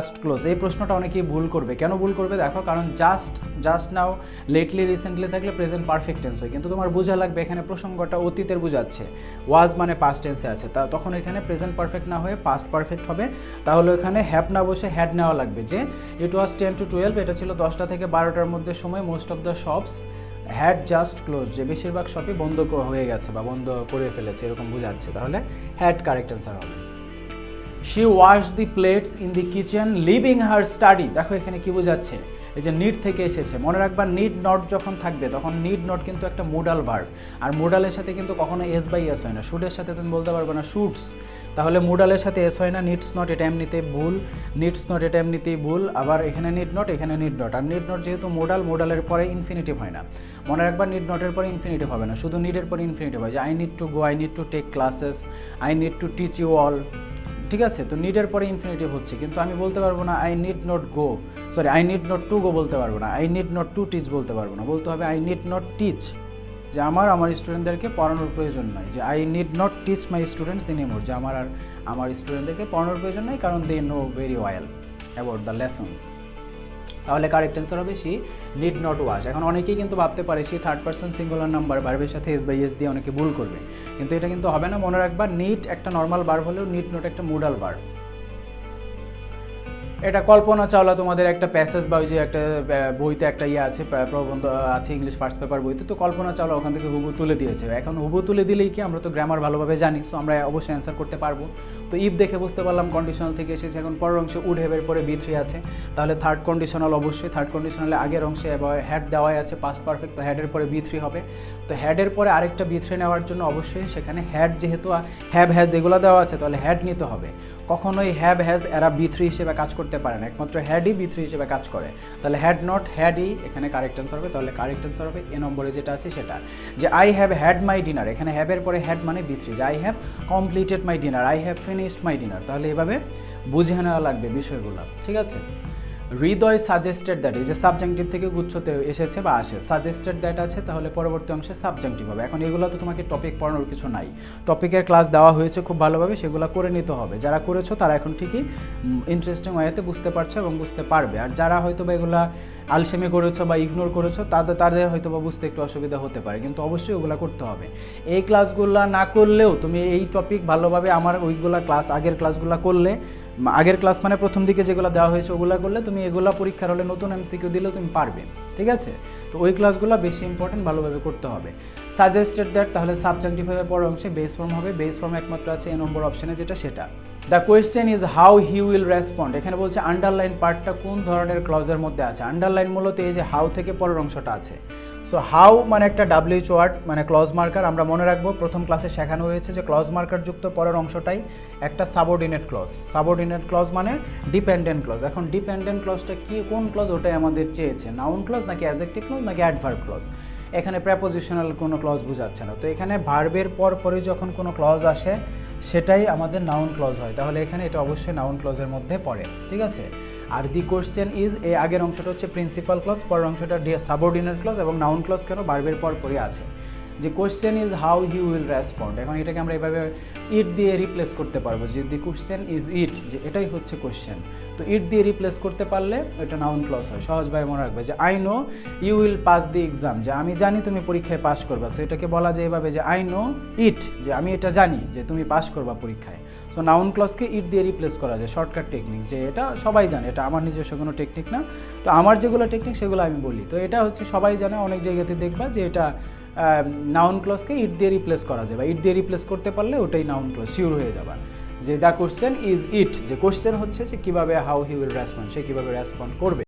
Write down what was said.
Just close, এই প্রশ্নটা অনেকেই ভুল করবে। কেন ভুল করবে দেখো, কারণ জাস্ট নাও, লেটলি, রিসেন্টলি থাকলে প্রেজেন্ট পারফেক্ট টেন্স হয়, কিন্তু তোমার বোঝা লাগবে এখানে প্রসঙ্গটা অতীতের বোঝাচ্ছে, ওয়াজ মানে পাস্ট টেন্সে আছে, তখন এখানে প্রেজেন্ট পারফেক্ট না হয়ে পাস্ট পারফেক্ট হবে। তাহলে এখানে হ্যাভ না বসে হ্যাড নেওয়া লাগবে, যে ইট ওয়াজ 10 to 12, এটা ছিল 10টা থেকে 12টার মধ্যে সময়, most of the shops had just close, যে বেশিরভাগ শপই বন্ধ হয়ে গেছে বা বন্ধ করে ফেলেছে এরকম বোঝাচ্ছে, তাহলে হ্যাড কারেক্ট অ্যান্সার হবে। She wash the plates in the kitchen leaving her study, দেখো এখানে কি বোঝাচ্ছে, এই যে নিড থেকে এসেছে, মনে রাখবা নিড নট যখন থাকবে তখন নিড নট কিন্তু একটা মোডাল ভার্ব, আর মোডালের সাথে কিন্তু কখনো এস বাই এস হয় না, শুডের সাথে তুমি বলতে পারবে না শুডস, তাহলে মোডালের সাথে এস হয় না, নিডস নট এটা এমনিতেই ভুল, নিডস নট এটা এমনিতেই ভুল, আবার এখানে নিড নট, এখানে নিড নট, আর নিড নট যেহেতু মোডালের পরে ইনফিনিটিভ হয় না, মনে রাখবা নিড নটের পরে ইনফিনিটিভ হবে না, শুধু নিডের পরে ইনফিনিটিভ হয়, যে I need to go, I need to take classes, I need to teach you all, ঠিক আছে, তো নিডের পরে ইনফিনিটিভ হচ্ছে, কিন্তু আমি বলতে পারবো না I need not go, sorry I need not to go বলতে পারবো না, I need not to teach বলতে পারবো না, বলতে হবে আই নিড নট টিচ, যে আমার স্টুডেন্টদেরকে পড়ানোর প্রয়োজন নয়, যে I need not teach my students anymore, যে আমার স্টুডেন্টদেরকে পড়ানোর প্রয়োজন নেই, কারণ they know very well about the lessons. তাহলে কারেক্ট অ্যান্সার হবে শি নিড নট ওয়াশ। এখন অনেকেই কিন্তু ভাবতে পারে she third person singular number, ভার্বের সাথে এস বাই এস দিয়ে অনেকে ভুল করবে, কিন্তু এটা কিন্তু হবে না, মনে রাখবা নিড একটা নর্মাল ভার্ব হলেও নিড নট একটা মোডাল ভার্ব। এটা কল্পনা চাওলা তোমাদের একটা প্যাসেজ বা ওই যে একটা বইতে একটা আছে, প্রবন্ধ আছে ইংলিশ ফার্স্ট পেপার বইতে, তো কল্পনা চাওলা ওখান থেকে হুবু তুলে দিয়েছে। এখন হুবু তুলে দিলেই কি, আমরা তো গ্রামার ভালোভাবে জানি, সো আমরা অবশ্যই অ্যান্সার করতে পারবো। তো ইফ দেখে বুঝতে পারলাম কন্ডিশনাল থেকে এসেছে, এখন পরের অংশে উড হ্যাভের পরে বি থ্রি আছে, তাহলে থার্ড কন্ডিশনাল, অবশ্যই থার্ড কন্ডিশনালে আগের অংশে হ্যাড দেওয়াই আছে পাস্ট পারফেক্ট, তো হ্যাডের পরে বি থ্রি হবে, তো হ্যাডের পরে আরেকটা বি থ্রি নেওয়ার জন্য অবশ্যই সেখানে হ্যাড, যেহেতু হ্যাভ হ্যাজ এগুলো দেওয়া আছে, তাহলে হ্যাড নিতে হবে। কখনোই হ্যাভ হ্যাজ এরা বি থ্রি হিসেবে কাজ করতে পারে না, একমাত্র হ্যাডই বি থ্রি হিসেবে কাজ করে, তাহলে হ্যাড নট হ্যাডই এখানে কারেক্ট অ্যান্সার হবে। তাহলে কারেক্ট অ্যান্সার হবে এ নম্বরে যেটা আছে সেটা, যে I have had my dinner, এখানে হ্যাভের পরে হ্যাড মানে বি থ্রি, যে I have completed my dinner, I have finished my dinner, তাহলে এভাবে বুঝে নেওয়া লাগবে বিষয়গুলো, ঠিক আছে। হৃদয় সাজেস্টেড দ্যাট, এই যে সাবজেক্টিভ থেকে গুচ্ছতে এসেছে বা আসে, সাজেস্টেড দ্যাট আছে, তাহলে পরবর্তী অংশে সাবজেক্টিভ হবে। এখন এগুলো তো তোমাকে টপিক পড়ানোর কিছু নাই, টপিকের ক্লাস দেওয়া হয়েছে খুব ভালোভাবে, সেগুলো করে নিতে হবে, যারা করেছো তারা এখন ঠিকই ইন্টারেস্টিং ওয়েতে বুঝতে পারছো এবং বুঝতে পারবে, আর যারা হয়তো বা এগুলা আলসেমি করেছো বা ইগনোর করেছো তাদের হয়তো বা বুঝতে একটু অসুবিধা হতে পারে, কিন্তু অবশ্যই ওগুলো করতে হবে। এই ক্লাসগুলো না করলেও তুমি এই টপিক ভালোভাবে আমার ওইগুলা ক্লাস, আগের ক্লাসগুলো করলে, আগের ক্লাস মানে প্রথম দিকে যেগুলো দেওয়া হয়েছে ওগুলো করলে তুমি এগুলো পরীক্ষার হলে নতুন এমসিকিউ দিলেও তুমি পারবে, ঠিক আছে। তো ওই ক্লাসগুলো বেশি ইম্পর্টেন্ট, ভালোভাবে করতে হবে। সাজেস্টেড দ্যাট, তাহলে সাবজেক্টিভ হবে পরের অংশে, বেস ফর্ম হবে, বেস ফর্ম একমাত্র আছে এ নম্বর অপশনে যেটা সেটা। The question is how he will respond, এখানে বলছে আন্ডারলাইন পার্টটা কোন ধরনের ক্লজের মধ্যে আছে, আন্ডারলাইন মূলত এই যে হাউ থেকে পরের অংশটা আছে, সো হাউ মানে একটা ডাব্লিউএইচ ওয়ার্ড, মানে ক্লজ মার্কার, আমরা মনে রাখবো প্রথম ক্লাসে শেখানো হয়েছে যে ক্লজ মার্কার যুক্ত পরের অংশটাই একটা সাবঅর্ডিনেট ক্লজ, সাবঅর্ডিনেট ক্লজ মানে ডিপেন্ডেন্ট ক্লজ। এখন ডিপেন্ডেন্ট ক্লজটা কি, কোন ক্লজ, ওটাই আমাদের চেয়েছে, নাউন ক্লজ নাকি অ্যাডজেক্টিভ ক্লজ নাকি অ্যাডভার্ব ক্লজ, এখানে প্রেপোজিশনাল কোনো ক্লজ বোঝাচ্ছে না, তো এখানে ভার্বের পরে যখন কোনো ক্লজ আসে সেটাই আমাদের নাউন ক্লজ হয়, তাহলে এখানে এটা অবশ্যই নাউন ক্লজের মধ্যে পড়ে, ঠিক আছে। আর দি কোয়েশ্চেন ইজ, এই আগের অংশটা হচ্ছে প্রিন্সিপাল ক্লজ, পরের অংশটা সাবঅর্ডিনেট ক্লজ, এবং নাউন ক্লজ কেন, ভার্বের পরে আছে। যে question is how he will respond, এখন এটাকে আমরা এভাবে ইট দিয়ে রিপ্লেস করতে পারবো, যে দি কোয়েশ্চেন ইজ ইট, যে এটাই হচ্ছে কোয়েশ্চেন, তো ইট দিয়ে রিপ্লেস করতে পারলে এটা নাউন ক্লজ হয়। সহজভাবে মনে রাখবে যে I know you will pass the exam, যে আমি জানি তুমি পরীক্ষায় পাস করবা, সো এটাকে বলা যায় এভাবে যে আই নো ইট, যে আমি এটা জানি যে তুমি পাস করবা পরীক্ষায়, সো নাউন ক্লজকে ইট দিয়ে রিপ্লেস করা যায়, শর্টকাট টেকনিক, যে এটা সবাই জানে, এটা আমার নিজস্ব কোনো টেকনিক না, তো আমার যেগুলো টেকনিক সেগুলো আমি বলি, তো এটা হচ্ছে সবাই জানে, অনেক জায়গাতে দেখবা যে এটা নাউন ক্লজকে ইট দিয়ে রিপ্লেস করা যায়, বা ইট দিয়ে রিপ্লেস করতে পারলে ওটাই নাউন ক্লজ, শিওর হয়ে যাবা যে দ্য কোয়েশ্চেন ইজ ইট, যে কোয়েশ্চেন হচ্ছে যে কীভাবে হাউ হি উইল রেসপন্ড, সে কীভাবে রেসপন্ড করবে।